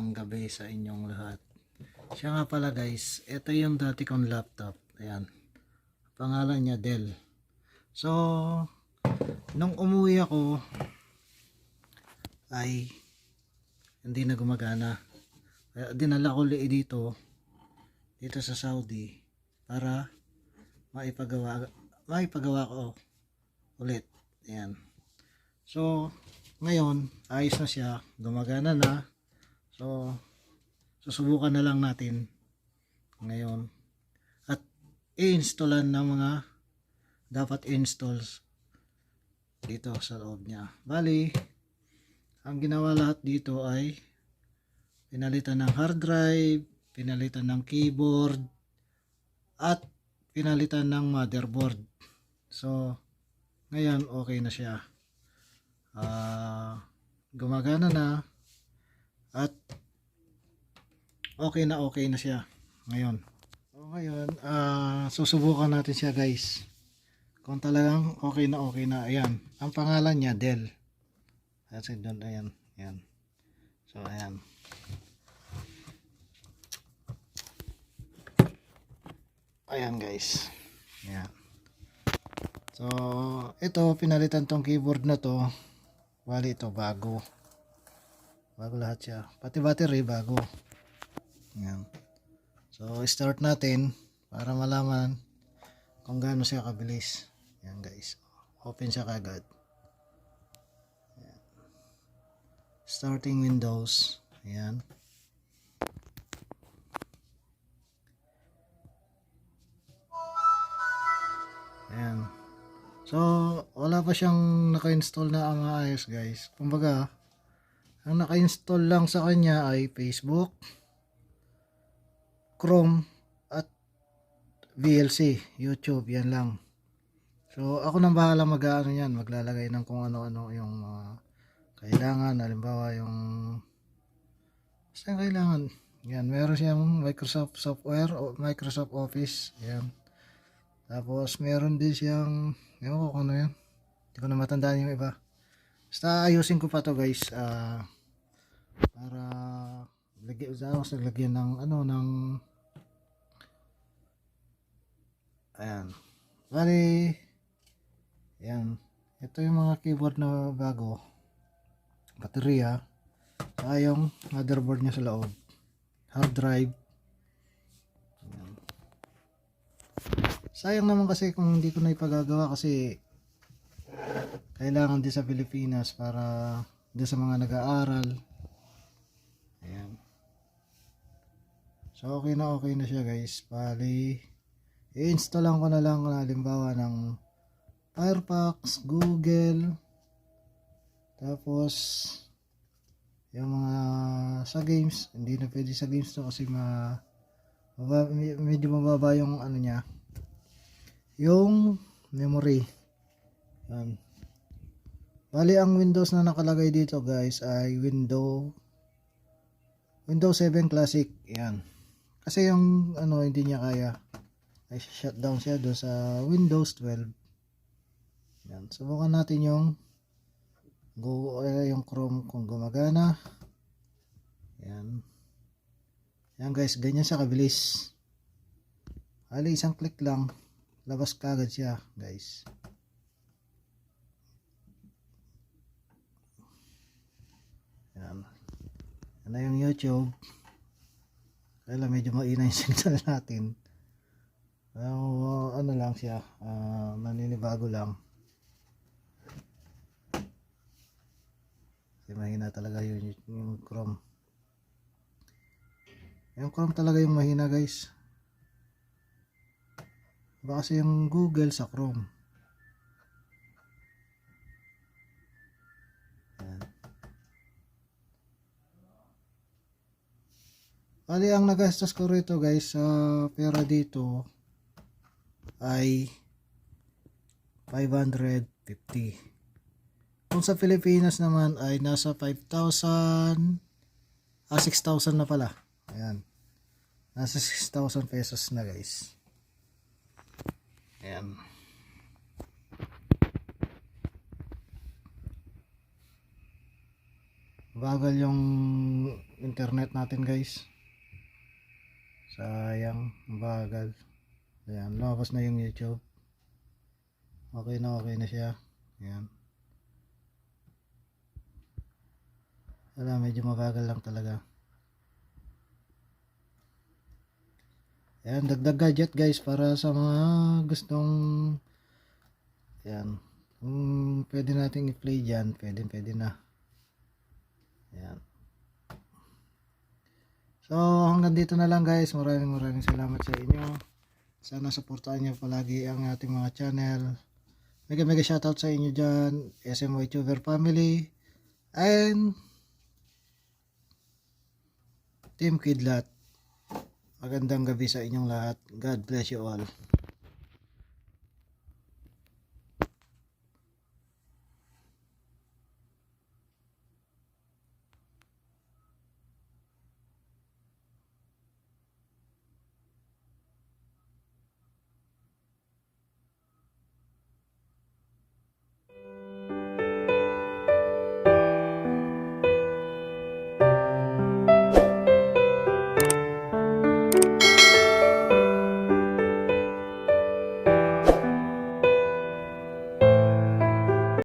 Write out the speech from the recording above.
magandang gabi sa inyong lahat. Siya nga pala guys, ito yung dati kong laptop. Ayan. Pangalan niya Dell. So, nung umuwi ako ay hindi na gumagana. Kaya dinala ko dito sa Saudi para maipagawa ko ulit. Ayan. So, ngayon ayos na siya, gumagana na. So, susubukan na lang natin ngayon at i-installan ng mga dapat installs dito sa loob niya. Bali, ang ginawa lahat dito ay pinalitan ng hard drive, pinalitan ng keyboard, at pinalitan ng motherboard. So, ngayon okay na siya. Gumagana na at okay na siya ngayon. So, ngayon, susubukan natin siya guys. Kung talagang okay na. Ayan. Ang pangalan niya, Dell. Ayan. Ayan. So, ayan. Ayan guys. Ayan. So, ito, pinalitan tong keyboard na to. Bali ito, bago lahat siya. Pati battery, bago. Ayan. So, start natin para malaman kung gaano siya kabilis. Ayan guys. Open siya kagad. Ayan. Starting Windows. Ayan. Ayan. So, wala pa siyang naka-install na maayos guys. Kumbaga, ang naka-install lang sa kanya ay Facebook, Chrome, at VLC, YouTube, yan lang. So, ako nang bahala mag-ano yan, maglalagay ng kung ano-ano yung kailangan. Halimbawa, yung basta yung kailangan. Yan, meron siyang Microsoft software o Microsoft Office. Yan. Tapos, meron din siyang, ewan ko kung ano yan. Hindi ko na matandaan yung iba. Basta ayusin ko pa to guys. Para lagyan ng ayan. Bali, ayan. Ito yung mga keyboard na bago. Baterya. Saka yung motherboard niya sa loob. Hard drive. Ayan. Sayang naman kasi kung hindi ko na ipagagawa kasi kailangan din sa Pilipinas para din sa mga nag-aaral. Ayan. So okay na siya guys. Bali, i-installan ko na lang halimbawa ng Firefox, Google, tapos yung mga sa games. Hindi na pwede sa games to kasi medyo mababa yung ano niya, yung memory. Yan. Bali, ang Windows na nakalagay dito guys ay Windows 7 Classic. Yan. Kasi yung hindi niya kaya, ay shutdown siya doon sa Windows 12. Yan. Subukan natin yung yung Chrome kung gumagana. Yan. Yan guys, ganyan siya kabilis. Bali, isang click lang, labas kagad siya guys. Yan. Yan na yung YouTube. Kaya medyo maina yung signal natin. Ano lang siya, naninibago lang. Kasi mahina talaga yung Chrome. Yung Chrome talaga yung mahina guys. Baka kasi yung Google sa Chrome. Yan. Bali, ang nagastos ko rito guys sa pera dito ay 550. Kung sa Pilipinas naman ay nasa 5,000, 6,000 na pala. Ayan. Nasa 6,000 pesos na guys. Ayan. Bagal yung internet natin guys. Sayang, bagal. Ayan, lumabas na yung YouTube. Okay na siya. Ayan. Wala, medyo mabagal lang talaga. Ayan, dagdag gadget guys para sa mga gustong, ayan, kung pwede nating i-play dyan, pwede na. Ayan. So hanggang dito na lang guys, maraming salamat sa inyo. Sana supportahan nyo palagi ang ating mga channel. Mega shoutout sa inyo dyan, SMY Tuber Family and Team Kidlat. Magandang gabi sa inyong lahat. God bless you all.